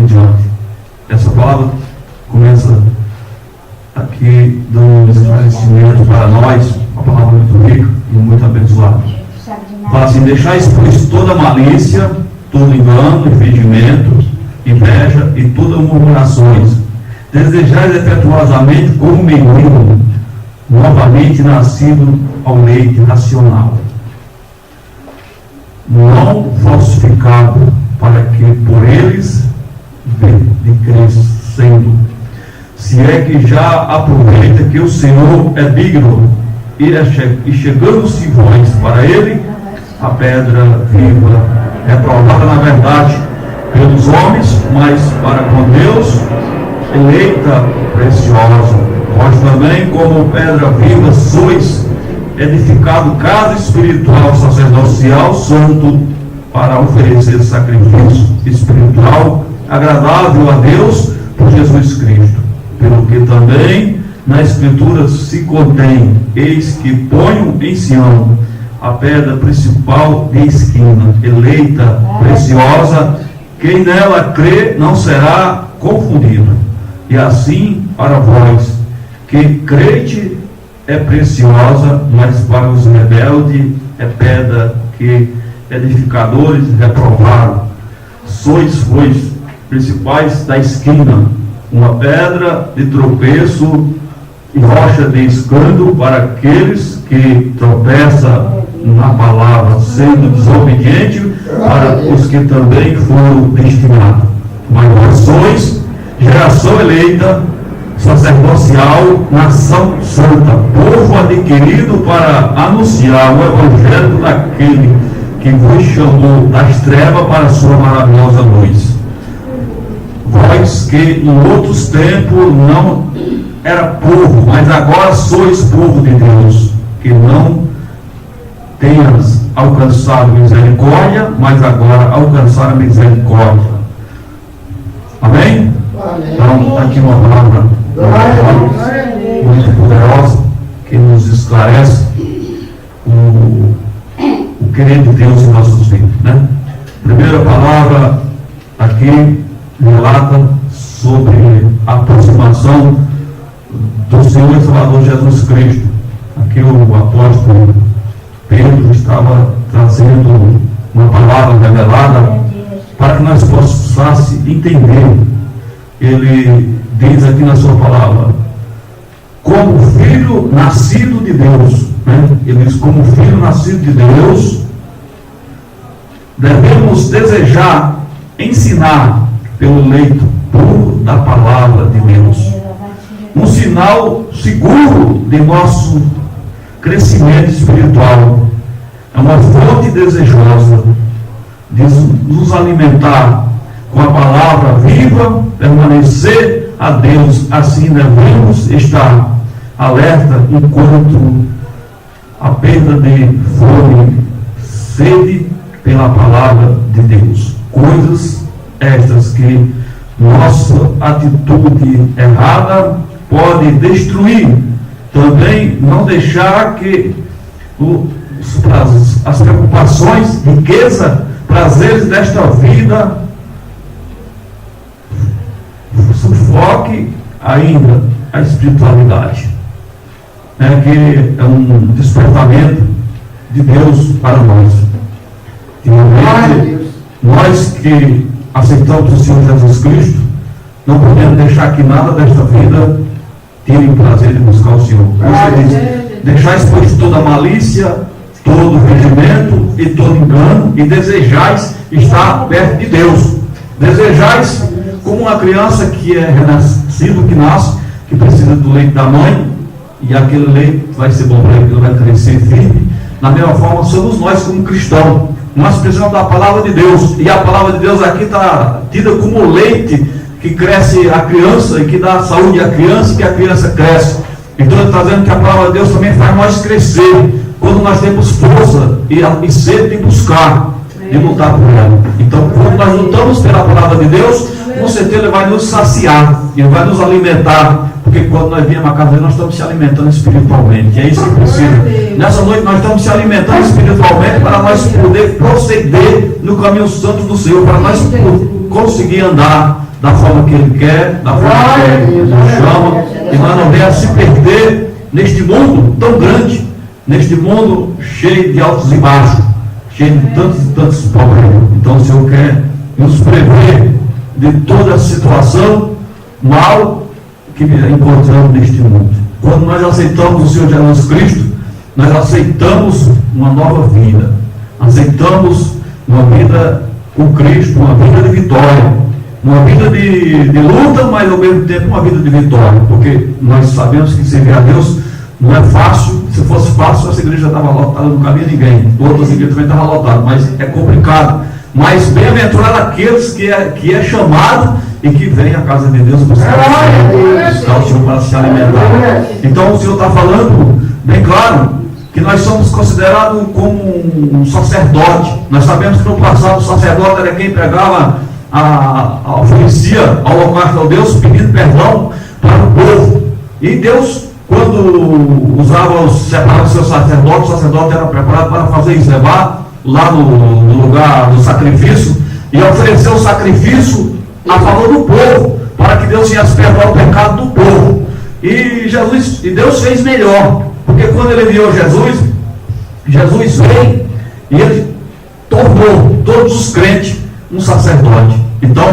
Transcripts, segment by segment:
em diante. Essa palavra começa aqui dando um esclarecimento para nós, uma palavra muito rica e muito abençoada. Fala assim: deixais, pois, toda malícia, todo engano, impedimento, inveja e todas murmurações. Desejais efetuosamente como menino, novamente nascido ao leite racional, não falsificado, para que por eles de crescendo, se é que já aproveita que o Senhor é digno, e chegando-se vós para ele, a pedra viva, reprovada na verdade pelos homens, mas para com Deus, eleita, preciosa. Vós também, como pedra viva, sois edificado casa espiritual, sacerdocial, santo, para oferecer sacrifício espiritual agradável a Deus por Jesus Cristo. Pelo que também na Escritura se contém: eis que ponho em Sião a pedra principal de esquina, eleita, preciosa, quem nela crê não será confundido. E assim para vós que crede é preciosa, mas para os rebeldes é pedra que edificadores reprovaram. Sois, pois, principais da esquina, uma pedra de tropeço e rocha de escândalo para aqueles que tropeçam na palavra, sendo desobediente para os que também foram destinados. Mas vós sois geração eleita, sacerdocial, nação santa, povo adquirido para anunciar o evangelho daquele que vos chamou das trevas para a sua maravilhosa luz. Vós que em outros tempos não era povo, mas agora sois povo de Deus, que não tenhas alcançado misericórdia, mas agora alcançaram misericórdia. Amém? Então, está aqui uma palavra muito poderosa que nos esclarece o querer de Deus em nossas vidas, né? Primeira palavra aqui relata sobre a aproximação do Senhor e Salvador Jesus Cristo. Aqui o apóstolo Pedro estava trazendo uma palavra revelada para que nós possamos entender. Ele diz aqui na sua palavra: como filho nascido de Deus, né? Ele diz: como filho nascido de Deus, devemos desejar ensinar pelo leito puro da palavra de Deus, um sinal seguro de nosso crescimento espiritual. É uma fonte desejosa de nos alimentar com a palavra viva, permanecer a Deus. Assim devemos estar alerta enquanto a perda de fome, sede pela palavra de Deus. Coisas estas que nossa atitude errada pode destruir. Também não deixar que as preocupações, riqueza, prazeres desta vida sufoque ainda a espiritualidade, que é um despertamento de Deus para nós. Finalmente, nós que aceitamos o Senhor Jesus Cristo, não podemos deixar que nada desta vida tire o prazer de buscar o Senhor. Você diz: deixais, pois, toda malícia, todo regimento e todo engano, e desejais estar perto de Deus. Desejais como uma criança que é renascido, que nasce, que precisa do leite da mãe, e aquele leite vai ser bom para ele, ele vai crescer firme. Da mesma forma, somos nós como cristãos. Nós precisamos da palavra de Deus, e a palavra de Deus aqui está tida como leite que cresce a criança e que dá saúde à criança, e que a criança cresce. Então ele está dizendo que a palavra de Deus também faz nós crescer, quando nós temos força e sede de buscar, de lutar por ela. Então, quando nós lutamos pela palavra de Deus, com certeza ele vai nos saciar, ele vai nos alimentar, porque quando nós viemos à casa dele, nós estamos se alimentando espiritualmente, e é isso que precisa. Nessa noite nós estamos se alimentando espiritualmente para nós poder proceder no caminho santo do Senhor, para nós conseguir andar da forma que Ele quer, da forma que Ele nos chama, e nós não venhamos se perder neste mundo tão grande, neste mundo cheio de altos e baixos, cheio de tantos e tantos problemas. Então o Senhor quer nos prever de toda a situação mal que encontramos neste mundo. Quando nós aceitamos o Senhor Jesus Cristo, nós aceitamos uma nova vida, aceitamos uma vida com Cristo, uma vida de vitória, uma vida de luta, mas ao mesmo tempo uma vida de vitória, porque nós sabemos que servir a Deus não é fácil. Se fosse fácil, essa igreja estava lotada, não cabia ninguém, outras igrejas também estavam lotadas, mas é complicado. Mas bem-aventurado aqueles que é chamado e que vem à casa de Deus buscar o Senhor para se alimentar. Então o Senhor está falando bem claro que nós somos considerados como um sacerdote. Nós sabemos que no passado o sacerdote era quem pregava, oferecia ao holocausto ao Deus, pedindo perdão para o povo. E Deus, quando separava os seus sacerdotes, o sacerdote era preparado para fazer isso, levar lá no lugar do sacrifício e oferecer o sacrifício a favor do povo, para que Deus viesse perdoar o pecado do povo. E Deus fez melhor, porque quando Ele enviou Jesus veio e Ele tornou todos os crentes um sacerdote. Então,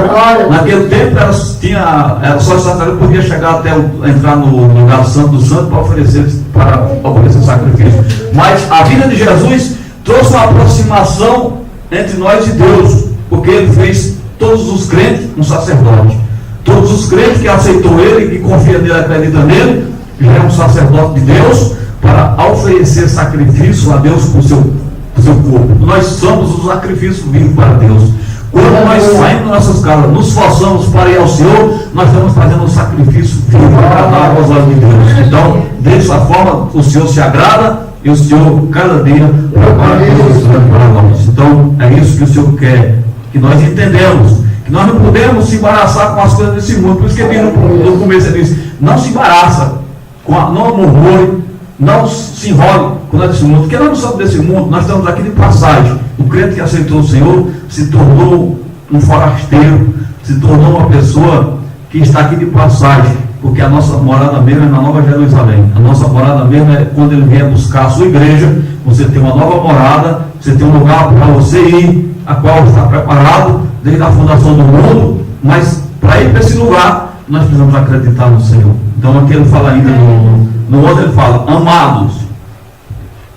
naquele tempo era só o sacerdote que podia chegar até entrar no lugar santo do santo para oferecer sacrifício. Mas a vida de Jesus trouxe uma aproximação entre nós e Deus, porque Ele fez todos os crentes um sacerdote. Todos os crentes que aceitou Ele, que confia nele, acredita nele, já é um sacerdote de Deus para oferecer sacrifício a Deus com o seu corpo. Nós somos o sacrifício vivo para Deus. Quando nós saímos das nossas casas, nos esforçamos para ir ao Senhor, nós estamos fazendo um sacrifício vivo agradável aos olhos de Deus. Então, dessa forma, o Senhor se agrada e o Senhor, cada dia, prepara coisas grandes para nós. Então, é isso que o Senhor quer, que nós entendemos, que nós não podemos se embaraçar com as coisas desse mundo. Por isso que ele no começo ele disse, não se embaraça, não murmure, não se enrole com nada desse mundo, porque nós não somos desse mundo, nós estamos aqui de passagem. O crente que aceitou o Senhor se tornou um forasteiro, se tornou uma pessoa que está aqui de passagem, porque a nossa morada mesmo é na Nova Jerusalém. A nossa morada mesmo é quando Ele vier buscar a sua igreja. Você tem uma nova morada, você tem um lugar para você ir, a qual está preparado desde a fundação do mundo, mas para ir para esse lugar nós precisamos acreditar no Senhor. Então aqui ele fala ainda no outro, ele fala: amados,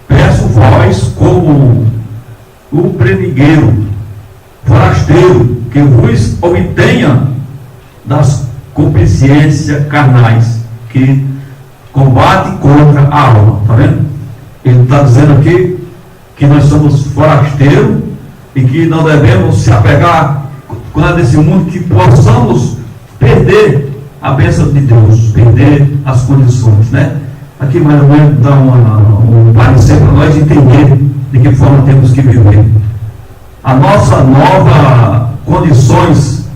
peço vós como o prenigueiro, forasteiro, que vos obtenha das concupiscências carnais, que combate contra a alma. Está vendo? Ele está dizendo aqui que nós somos forasteiros e que não devemos se apegar com nada desse mundo, que possamos perder a bênção de Deus, perder as condições, né? Aqui mais ou menos dá um parecer para nós entender de que forma temos que viver. A nossa nova condições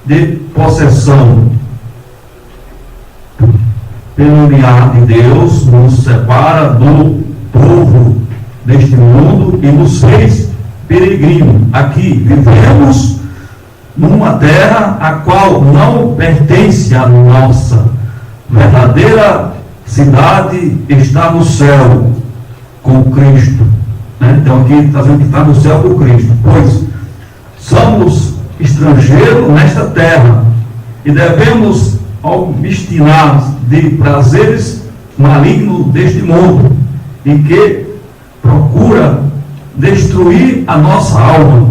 de possessão peculiar de Deus nos separa do povo deste mundo e nos fez peregrino. Aqui vivemos numa terra a qual não pertence à nossa verdadeira cidade, está no céu com Cristo, né? Então aqui está dizendo que está no céu com Cristo, pois somos estrangeiros nesta terra e devemos obstinar de prazeres malignos deste mundo, e que procura destruir a nossa alma.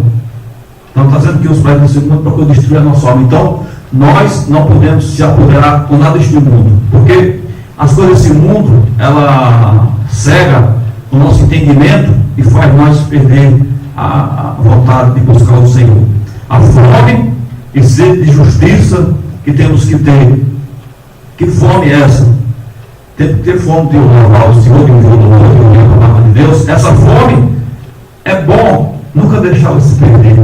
Então está dizendo que os prazeres deste mundo procuram destruir a nossa alma. Então nós não podemos se apoderar com nada deste mundo, porque as coisas desse mundo, ela cega o nosso entendimento e faz nós perder a vontade de buscar o Senhor. A fome e sede de justiça que temos que ter. Que fome é essa? Temos que ter fome de louvar o Senhor, de ouvir a palavra de Deus. Essa fome é bom nunca deixá-la se perder,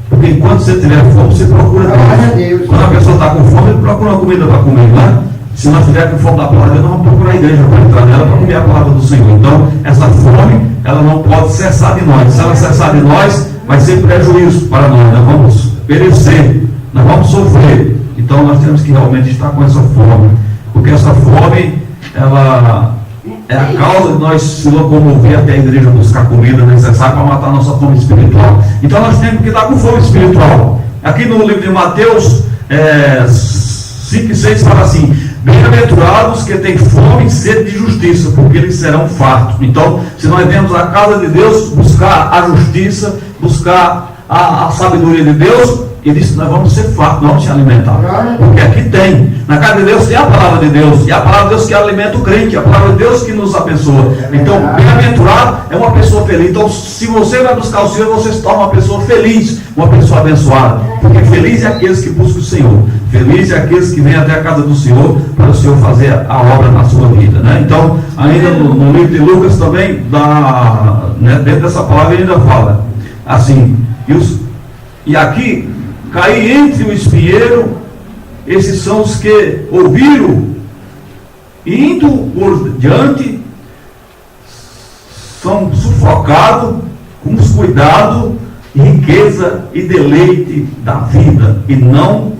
porque enquanto você tiver fome, você procura Deus. Quando a pessoa está com fome, ele procura uma comida para comer, né? Se nós tivermos com fome da palavra de Deus, nós vamos procurar a igreja para entrar nela, para comer a palavra do Senhor. Então, essa fome, ela não pode cessar de nós. Se ela cessar de nós, vai ser prejuízo para nós. Nós vamos perecer, nós nós vamos sofrer. Então nós temos que realmente estar com essa fome, porque essa fome, ela é a causa de nós se locomover até a igreja buscar comida necessária para matar a nossa fome espiritual. Então nós temos que estar com fome espiritual. Aqui no livro de Mateus 5 e 6 fala assim: bem-aventurados que têm fome e sede de justiça, porque eles serão fartos. Então, se nós viemos à casa de Deus buscar a justiça, buscar a sabedoria de Deus, ele disse que nós vamos ser fartos, nós vamos se alimentar. Porque aqui tem, na casa de Deus tem a palavra de Deus, e a palavra de Deus que alimenta o crente, a palavra de Deus que nos abençoa. Então, bem-aventurado é uma pessoa feliz. Então, se você vai buscar o Senhor, você se torna uma pessoa feliz, uma pessoa abençoada. Porque feliz é aqueles que buscam o Senhor, feliz é aqueles que vêm até a casa do Senhor para o Senhor fazer a obra na sua vida, né? Então, ainda no livro de Lucas também, dentro dessa palavra ele ainda fala assim: e aqui caí entre o espinheiro, esses são os que ouviram, e indo por diante, são sufocados com os cuidados, riqueza e deleite da vida, e não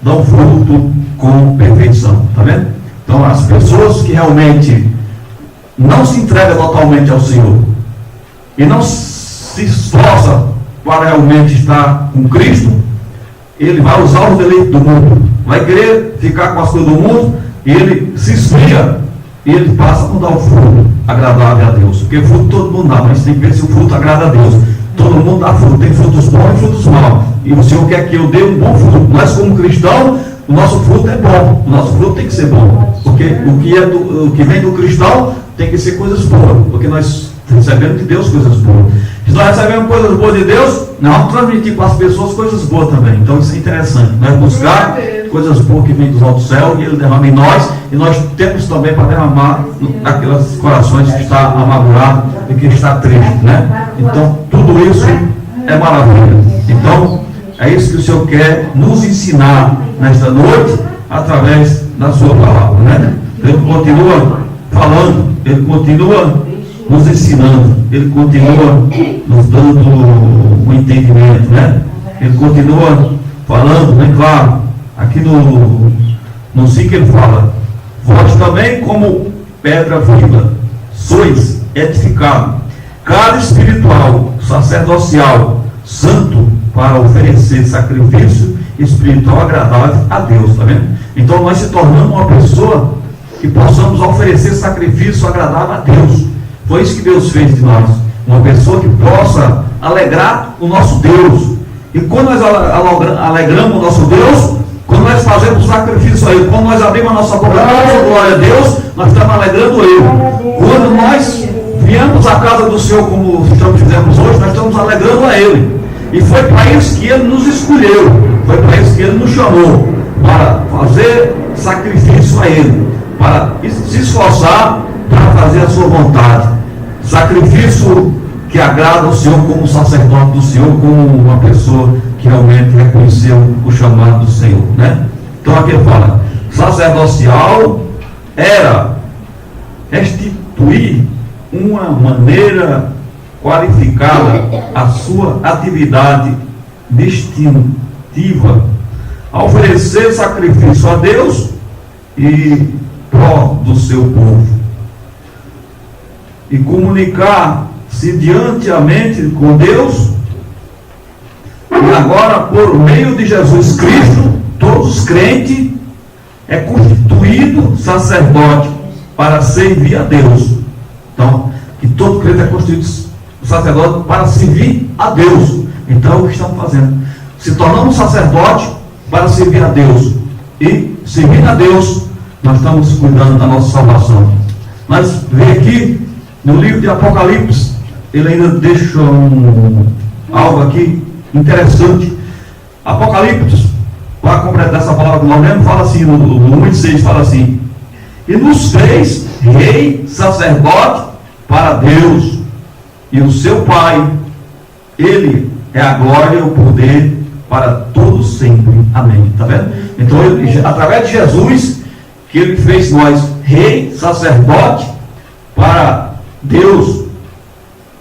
dão fruto com perfeição. Está vendo? Então, as pessoas que realmente não se entregam totalmente ao Senhor, e não se esforçam para realmente estar com Cristo, ele vai usar o deleite do mundo, vai querer ficar com as coisas do mundo, e ele se esfria, e ele passa a não dar o fruto agradável a Deus. Porque fruto todo mundo dá, mas tem que ver se o fruto agrada a Deus. Todo mundo dá fruto, tem frutos bons e frutos maus, e o Senhor quer que eu dê um bom fruto. Nós, como cristãos, o nosso fruto é bom, o nosso fruto tem que ser bom, porque o que vem do cristão tem que ser coisas boas, porque nós recebemos de Deus coisas boas. Se nós recebemos coisas boas de Deus, nós vamos transmitir para as pessoas coisas boas também. Então isso é interessante, nós buscar coisas boas que vêm dos altos céus, e Ele derrama em nós, e nós temos também para derramar naqueles corações que está amargurado e que está triste, né? Então tudo isso é maravilha. Então é isso que o Senhor quer nos ensinar nesta noite, através da sua palavra, né? Ele continua falando, Ele continua nos ensinando, Ele continua nos dando o entendimento, né? Ele continua falando, né? Claro, aqui no 5 ele fala: vós também, como pedra viva, sois edificados, casa espiritual, sacerdocial, santo, para oferecer sacrifício espiritual agradável a Deus. Está vendo? Então nós se tornamos uma pessoa que possamos oferecer sacrifício agradável a Deus. Foi isso que Deus fez de nós, uma pessoa que possa alegrar o nosso Deus. E quando nós alegramos o nosso Deus, quando nós fazemos sacrifício a Ele, quando nós abrimos a nossa boca para glória a Deus, nós estamos alegrando Ele. Quando nós viemos à casa do Senhor, como fizemos hoje, nós estamos alegrando a Ele. E foi para isso que Ele nos escolheu, foi para isso que Ele nos chamou, para fazer sacrifício a Ele, para se esforçar para fazer a sua vontade. Sacrifício que agrada ao Senhor, como sacerdote do Senhor, como uma pessoa que realmente reconheceu o chamado do Senhor, né? Então aqui ele fala: sacerdocial era restituir uma maneira qualificada a sua atividade distintiva, a oferecer sacrifício a Deus e pró do seu povo, e comunicar-se diariamente com Deus. E agora, por meio de Jesus Cristo, todos os crentes é constituído sacerdote para servir a Deus. Então, que todo crente é constituído sacerdote para servir a Deus. Então é o que estamos fazendo, se tornamos sacerdote para servir a Deus, e servindo a Deus nós estamos cuidando da nossa salvação. Mas vem aqui no livro de Apocalipse, ele ainda deixa algo aqui interessante. Apocalipse, para completar essa palavra que nós lemos, fala assim, no 1:6 fala assim: e nos fez rei, sacerdote para Deus e o seu Pai. Ele é a glória e o poder para todos sempre. Amém. Está vendo? Então, através de Jesus, que Ele fez nós rei, sacerdote para Deus,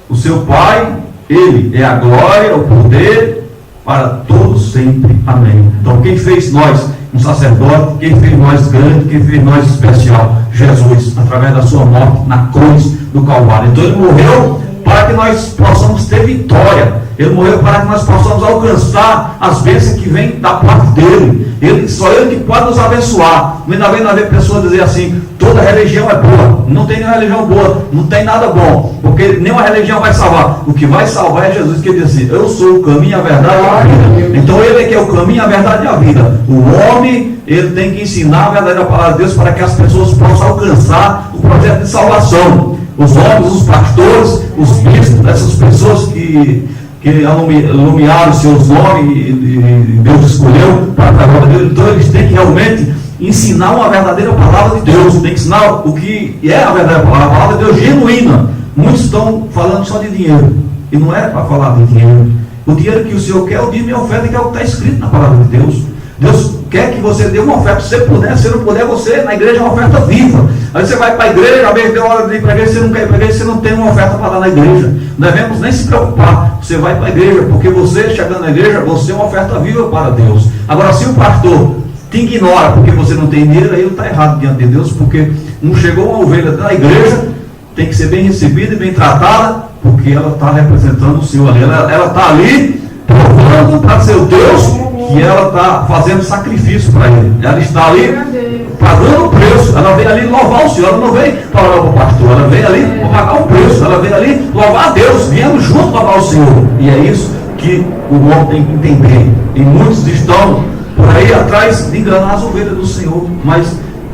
o seu Pai. Ele é a glória, o poder para todos sempre. Amém. Então, quem fez nós um sacerdote, quem fez nós grande, quem fez nós especial? Jesus, através da sua morte na cruz do Calvário. Então, ele morreu para que nós possamos ter vitória. Ele morreu para que nós possamos alcançar as bênçãos que vêm da parte dele. Só ele que pode nos abençoar. Ainda bem nós ver pessoas dizer assim: toda religião é boa. Não tem nenhuma religião boa, não tem nada bom, porque nenhuma religião vai salvar. O que vai salvar é Jesus, que diz assim: eu sou o caminho, a verdade e a vida. Então ele é que é o caminho, a verdade e a vida. O homem, ele tem que ensinar a verdadeira palavra de Deus para que as pessoas possam alcançar o projeto de salvação. Os homens, os pastores, os bispos, essas pessoas que iluminaram seus nomes e Deus escolheu para a glória de Deus. Então eles têm que realmente ensinar uma verdadeira palavra de Deus, tem que ensinar o que é a verdadeira palavra, a palavra de Deus genuína. Muitos estão falando só de dinheiro, e não é para falar de dinheiro. O dinheiro que o Senhor quer é o dízimo e oferta, que é o que está escrito na palavra de Deus. Deus quer que você dê uma oferta, se você puder, se não puder, você na igreja é uma oferta viva. Aí você vai para a igreja, às vezes deu hora de ir para a igreja, você não quer ir para a igreja, você não tem uma oferta para dar na igreja. Não devemos nem se preocupar, você vai para a igreja, porque você chegando na igreja, você é uma oferta viva para Deus. Agora, se o pastor te ignora porque você não tem dinheiro, aí ele está errado diante de Deus, porque não chegou uma ovelha na igreja, tem que ser bem recebida e bem tratada, porque ela está representando o Senhor ali. Ela está ali provando para ser o Deus, que ela está fazendo sacrifício para ele. Ela está ali pagando o preço. Ela veio ali louvar o Senhor. Ela não veio para orar para o pastor. Ela veio ali para pagar o preço. Ela veio ali louvar a Deus. Viemos junto louvar o Senhor. E é isso que o homem tem que entender. E muitos estão por aí atrás de enganar as ovelhas do Senhor. Mas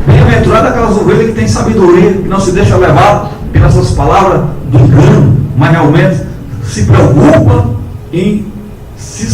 bem-aventurada aquelas ovelhas que têm sabedoria, que não se deixa levar pelas palavras do engano, mas realmente se preocupa em se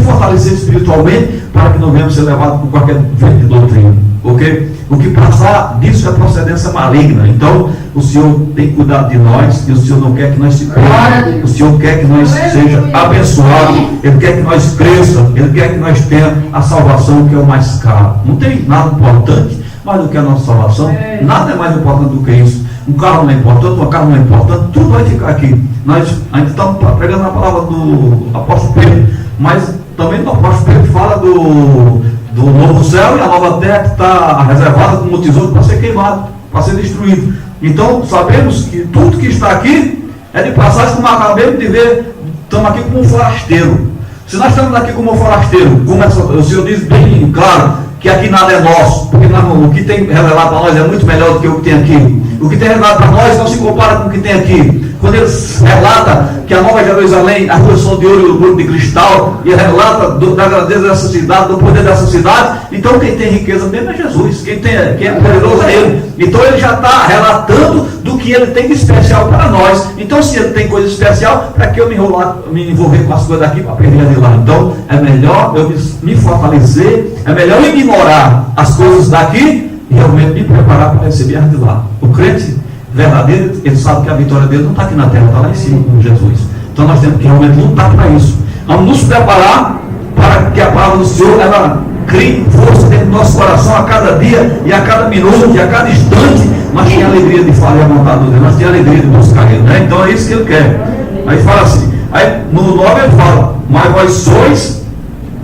fortalecer espiritualmente, para que não venhamos ser levados por qualquer vento de doutrina. Okay? O que passar disso é procedência maligna. Então o Senhor tem cuidado de nós, e o Senhor não quer que nós se percamos. O Senhor quer que nós seja abençoados. Ele quer que nós cresçamos. Ele quer que nós tenhamos a salvação, que é o mais caro. Não tem nada importante mais do que a nossa salvação. Nada é mais importante do que isso. Um carro não é importante, uma casa não é importante, tudo vai ficar aqui. Nós ainda estamos pregando a palavra do apóstolo Pedro, mas também o apóstolo Pedro fala do novo céu e a nova terra, que está reservada como tesouro para ser queimado, para ser destruído. Então sabemos que tudo que está aqui é de passagem, como acabamos de ver. Estamos aqui como um forasteiro. Se nós estamos aqui como um forasteiro, como o Senhor diz bem claro, que aqui nada é nosso, porque o que tem revelado para nós é muito melhor do que o que tem aqui. O que tem revelado para nós não se compara com o que tem aqui. Quando ele relata que a Nova Jerusalém, as ruas são de ouro e o muro de cristal, e ele relata da grandeza dessa cidade, do poder dessa cidade, então quem tem riqueza mesmo é Jesus, quem é poderoso é ele. Então ele já está relatando do que ele tem de especial para nós. Então se ele tem coisa especial, para que eu me envolver com as coisas daqui para perder de lá? Então é melhor eu me fortalecer, é melhor eu ignorar as coisas daqui e realmente me preparar para receber as de lá. O crente verdadeiro, ele sabe que a vitória dele não está aqui na terra, está lá em cima com Jesus. Então nós temos que realmente lutar para isso. Vamos nos preparar para que a palavra do Senhor, ela crie força dentro do nosso coração a cada dia, e a cada minuto, e a cada instante. Nós temos a alegria de falar a vontade de Deus, nós temos a alegria de buscar Ele, né? Então é isso que Ele quer. Aí fala assim, aí no 9 ele fala: mas vós sois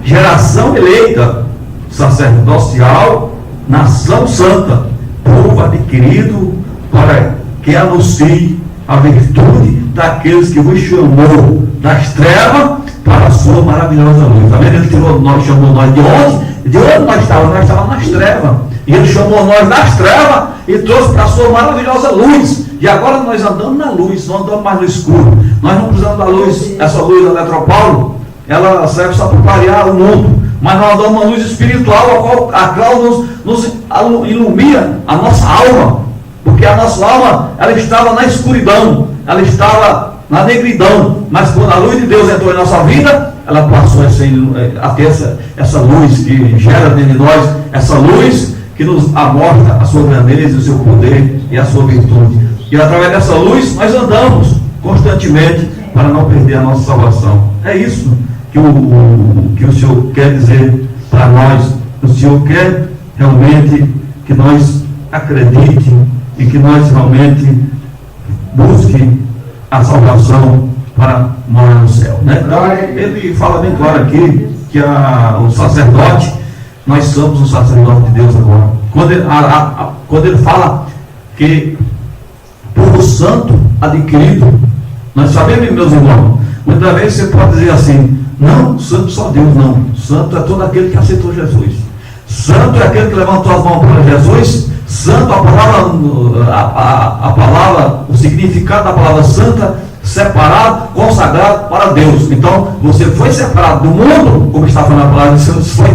geração eleita, sacerdocial, nação santa, povo adquirido, para que anuncie a virtude daqueles que vos chamou das trevas para a sua maravilhosa luz. Está vendo? Ele chamou nós de onde? De onde nós estávamos? Nós estávamos nas trevas. E ele chamou nós das trevas e trouxe para a sua maravilhosa luz. E agora nós andamos na luz, não andamos mais no escuro. Nós não precisamos da luz, essa luz da Eletropaulo, ela serve só para clarear o mundo. Mas nós andamos na luz espiritual, a qual nos ilumina a nossa alma. Porque a nossa alma, ela estava na escuridão, ela estava na negridão, mas quando a luz de Deus entrou em nossa vida, ela passou a ter essa luz que gera dentro de nós, essa luz que nos amostra a sua grandeza, o seu poder e a sua virtude. E através dessa luz, nós andamos constantemente para não perder a nossa salvação. É isso que o Senhor quer dizer para nós. O Senhor quer realmente que nós acreditemos e que nós realmente busquem a salvação para morar no céu, né? Então, ele fala bem claro aqui que o sacerdote, nós somos o sacerdote de Deus agora. Quando ele fala que povo santo adquirido, nós sabemos, meus irmãos, muitas vezes você pode dizer assim: não, santo só Deus, não. Santo é todo aquele que aceitou Jesus. Santo é aquele que levantou as mãos para Jesus. Santo, a palavra, o significado da palavra santa, separado, consagrado para Deus. Então, você foi separado do mundo, como está falando a palavra, você foi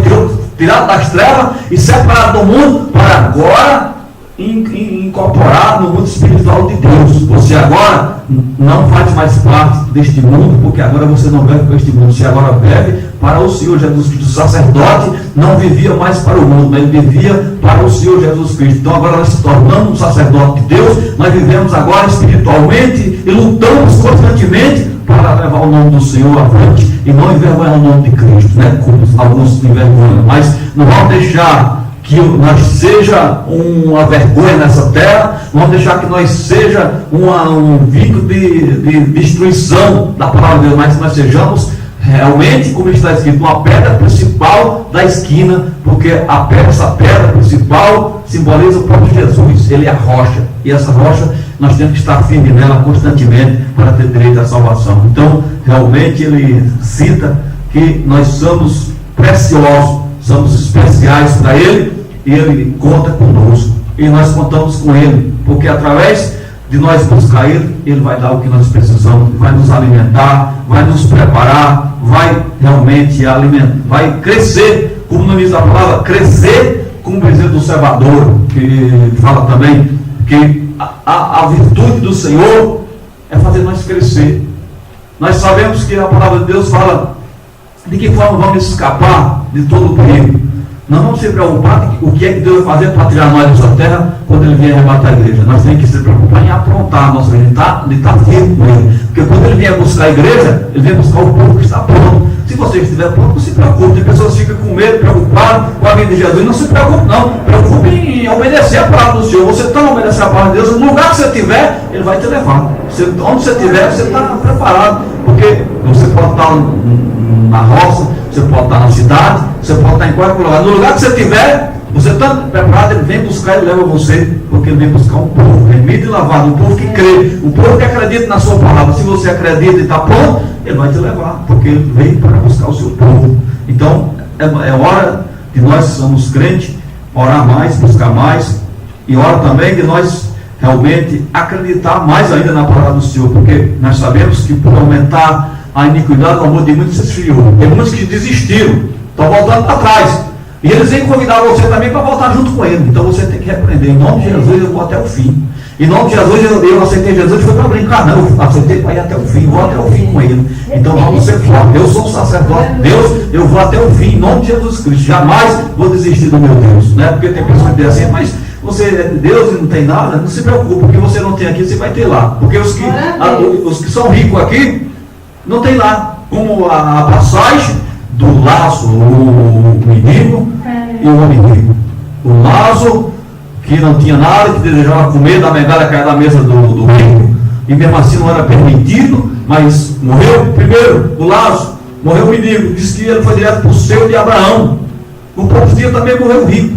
tirado das trevas e separado do mundo para agora incorporar no mundo espiritual de Deus. Você agora não faz mais parte deste mundo, porque agora você não bebe para este mundo, você agora bebe para o Senhor Jesus Cristo. O sacerdote não vivia mais para o mundo, mas ele vivia para o Senhor Jesus Cristo. Então agora nós se tornamos um sacerdote de Deus, nós vivemos agora espiritualmente e lutamos constantemente para levar o nome do Senhor avante e não envergonhar o nome de Cristo, né? Como alguns envergonham, mas não vamos deixar que nós seja uma vergonha nessa terra, não vamos deixar que nós seja um vínculo de destruição da palavra de Deus, mas que nós sejamos realmente, como está escrito, uma pedra principal da esquina, porque essa pedra principal simboliza o próprio Jesus. Ele é a rocha, e essa rocha nós temos que estar firmes nela constantemente para ter direito à salvação. Então, realmente ele cita que nós somos preciosos, somos especiais para ele, e ele conta conosco, e nós contamos com ele, porque através de nós buscar ele, ele vai dar o que nós precisamos, vai nos alimentar, vai nos preparar, vai realmente alimentar, vai crescer, como no início da palavra, crescer como o bezerro do cevador, que fala também que a virtude do Senhor é fazer nós crescer. Nós sabemos que a palavra de Deus fala de que forma vamos escapar de todo o perigo. Não vamos se preocupar com o que é que Deus vai fazer para tirar nós dessa terra quando ele vier arrebatar a igreja. Nós temos que se preocupar em aprontar a nossa igreja, de estar firme com ele. Porque quando ele vier buscar a igreja, ele vem buscar o povo que está pronto. Se você estiver pronto, não se preocupe. Tem pessoas que ficam com medo, preocupadas com a vida de Jesus. Não se preocupe, não. Preocupe em obedecer a palavra do Senhor. Você está obedecendo a palavra de Deus, no lugar que você estiver, ele vai te levar. Onde você estiver, você está preparado. Porque você pode estar na roça, você pode estar na cidade, você pode estar em qualquer lugar. No lugar que você estiver, você está preparado, ele vem buscar e leva você, porque ele vem buscar um povo remido e lavado, um povo que crê, um povo que acredita na sua palavra. Se você acredita e está pronto, ele vai te levar, porque ele veio para buscar o seu povo. Então, é hora de nós, somos crentes, orar mais, buscar mais, e hora também de nós realmente acreditar mais ainda na palavra do Senhor, porque nós sabemos que por aumentar a iniquidade, o amor de muitos se esfriou. Tem muitos que desistiram, estão voltando para trás, e eles vêm convidar você também para voltar junto com ele. Então você tem que repreender: em nome de Jesus eu vou até o fim. Em nome de Jesus eu aceitei Jesus, foi para brincar, não, eu aceitei para ir até o fim, vou até o fim com ele. Então vamos ser fortes. Eu sou um sacerdote de Deus, eu vou até o fim, em nome de Jesus Cristo. Jamais vou desistir do meu Deus, né? Porque tem pessoas que dizem assim: mas você é de Deus e não tem nada. Não se preocupe, porque você não tem aqui, você vai ter lá. Porque os que são ricos aqui não tem lá, como a passagem do Lázaro, o mendigo e o homem rico. O Lázaro, que não tinha nada, que desejava comer da migalha cair da mesa do rico, e mesmo assim não era permitido, mas morreu primeiro o Lázaro, morreu o mendigo, disse que ele foi direto para o seio de Abraão. Com poucos dias também morreu o rico,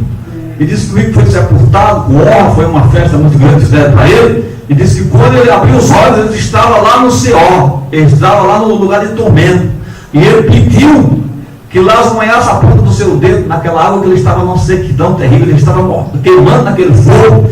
e disse que o rico foi sepultado com honra, foi uma festa muito grande que fizeram para ele. E disse que quando ele abriu os olhos, ele estava lá no Seol, ele estava lá no lugar de tormento. E ele pediu que Lázaro banhasse a ponta do seu dedo naquela água, que ele estava numa sequidão terrível, ele estava queimando naquele fogo.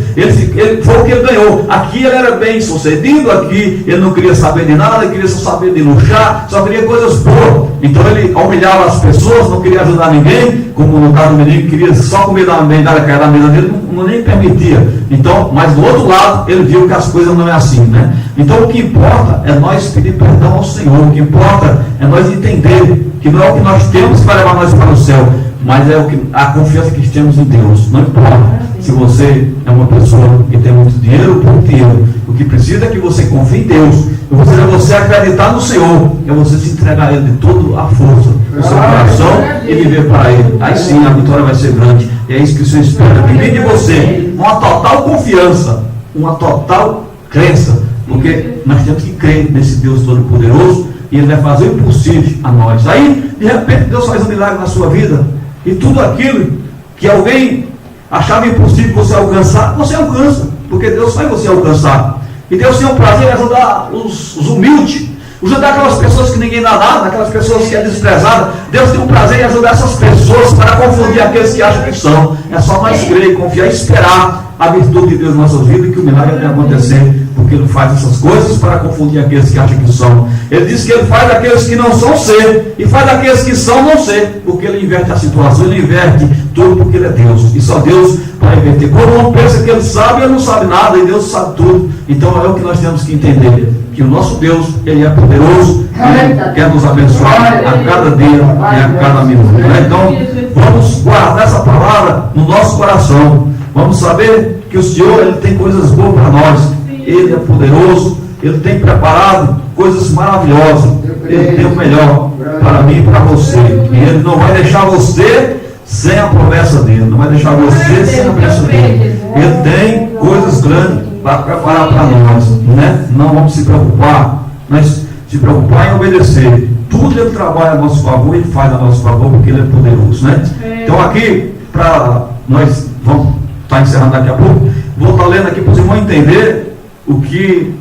Foi o que ele ganhou. Aqui ele era bem sucedido, aqui ele não queria saber de nada, ele queria só saber de luxar, só queria coisas boas. Então ele humilhava as pessoas, não queria ajudar ninguém, como no caso do menino, queria só comer da medalha cair da mesa dele, não nem permitia. Então, mas do outro lado, ele viu que as coisas não é assim, né? Então o que importa é nós pedir perdão ao Senhor, o que importa é nós entender que não é o que nós temos que vai levar nós para o céu, mas é a confiança que temos em Deus. Não importa se você é uma pessoa que tem muito dinheiro ou pouco dinheiro, o que precisa é que você confie em Deus, é você acreditar no Senhor, é você se entregar a Ele de toda a força do seu coração e viver para Ele. Aí sim a vitória vai ser grande, e é isso que o Senhor espera de mim e de você, uma total confiança, uma total crença, porque nós temos que crer nesse Deus Todo-Poderoso, e Ele vai fazer o impossível a nós. Aí, de repente, Deus faz um milagre na sua vida, e tudo aquilo que alguém achava impossível você alcançar, você alcança, porque Deus faz você alcançar. E Deus tem um prazer em ajudar os humildes, ajudar aquelas pessoas que ninguém dá nada, aquelas pessoas que é desprezada. Deus tem um prazer em ajudar essas pessoas para confundir aqueles que acham que são. É só nós crer, confiar e esperar a virtude de Deus em nossas vidas, e que o milagre vai acontecer, porque Ele faz essas coisas para confundir aqueles que acham que são. Ele diz que Ele faz daqueles que não são ser, e faz daqueles que são não ser, porque Ele inverte a situação, Ele inverte tudo, porque Ele é Deus, e só Deus para inverter. Quando o homem pensa que Ele não sabe nada, e Deus sabe tudo. Então é o que nós temos que entender, que o nosso Deus, Ele é poderoso, Ele quer nos abençoar a cada dia e a cada minuto. Então, vamos guardar essa palavra no nosso coração. Vamos saber que o Senhor, Ele tem coisas boas para nós. Ele é poderoso, Ele tem preparado coisas maravilhosas. Ele tem o melhor para mim e para você. E Ele não vai deixar você sem a promessa dEle. Não vai deixar você sem a promessa dEle. Ele tem coisas grandes para preparar para nós, né? Não vamos se preocupar, mas se preocupar em obedecer. Tudo Ele trabalha a nosso favor, Ele faz a nosso favor, porque Ele é poderoso, né? Então aqui, para nós, vamos estar encerrando daqui a pouco, vou estar lendo aqui para os irmãos entender o que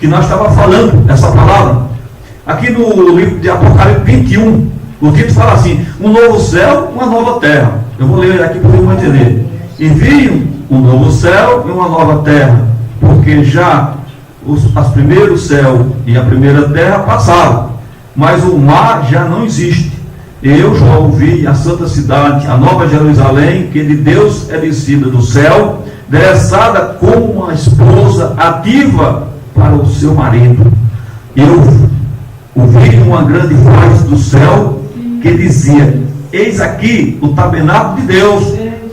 nós estávamos falando, essa palavra. Aqui no livro de Apocalipse 21, o título fala assim: um novo céu, uma nova terra. Eu vou ler aqui para os irmãos entender. Enviem um novo céu e uma nova terra, porque já os primeiros céu e a primeira terra passaram, mas o mar já não existe. Eu já ouvi a santa cidade, a nova Jerusalém, que de Deus é descida do céu, adereçada como uma esposa ativa para o seu marido. Eu ouvi uma grande voz do céu que dizia: eis aqui o tabernáculo de Deus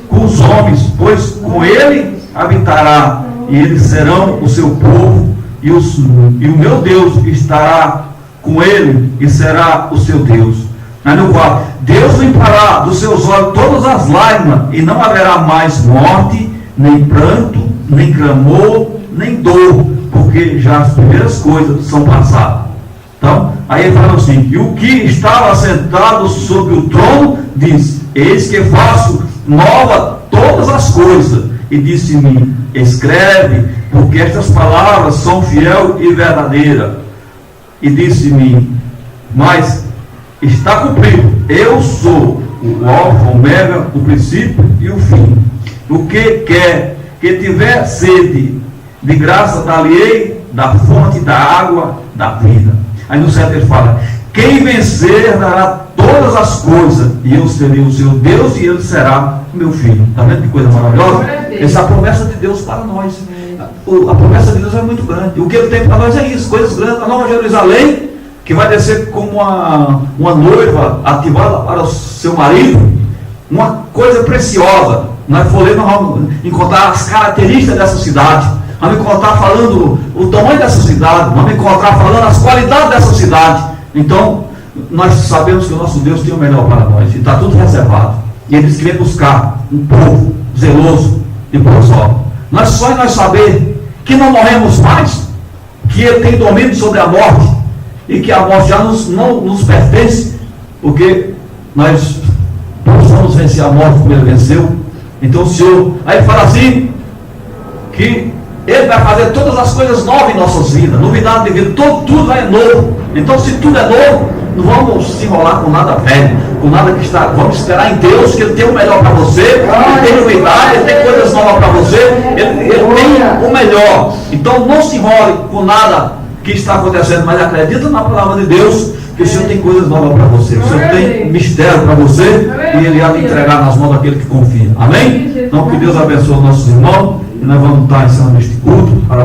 com os homens, pois com ele habitará, e eles serão o seu povo, e o meu Deus estará com ele, e será o seu Deus. Aí no qual Deus limpará dos seus olhos todas as lágrimas, e não haverá mais morte, nem pranto, nem clamor, nem dor, porque já as primeiras coisas são passadas. Então, aí ele fala assim: e o que estava sentado sobre o trono diz: eis que faço nova todas as coisas. E disse-me: escreve, porque estas palavras são fiel e verdadeira. E disse-me: mas está cumprido, eu sou o alfa, o ômega, o princípio e o fim. O que quer que tiver sede de graça, dar-lhe-ei da fonte da água da vida. Aí no 7 ele fala: quem vencer dará todas as coisas, e eu serei o seu Deus, e ele será meu filho. Está vendo que coisa maravilhosa? Essa é a promessa de Deus para nós. A promessa de Deus é muito grande. O que Ele tem para nós é isso, coisas grandes. A nova Jerusalém, que vai descer como uma noiva ativada para o seu marido, uma coisa preciosa. Nós vamos encontrar as características dessa cidade, vamos encontrar falando o tamanho dessa cidade, vamos encontrar falando as qualidades dessa cidade. Então, nós sabemos que o nosso Deus tem o melhor para nós, e está tudo reservado. E Ele diz que vem buscar um povo zeloso e prosório. Nós saber que não morremos mais, que Ele tem domínio sobre a morte, e que a morte já não nos pertence, porque nós vamos vencer a morte como Ele venceu. Então o Senhor, aí fala assim, que Ele vai fazer todas as coisas novas em nossas vidas, novidade de vida, tudo é novo. Então se tudo é novo, não vamos se enrolar com nada velho, com nada que está, vamos esperar em Deus, que Ele tem o melhor para você, Ele tem novidade, Ele tem coisas novas para você, Ele tem o melhor. Então não se enrole com nada que está acontecendo, mas acredita na palavra de Deus, que o Senhor tem coisas novas para você, o Senhor tem mistério para você, e Ele há de entregar nas mãos daquele que confia. Amém? Então que Deus abençoe nossos irmãos, e nós vamos estar ensinando este culto para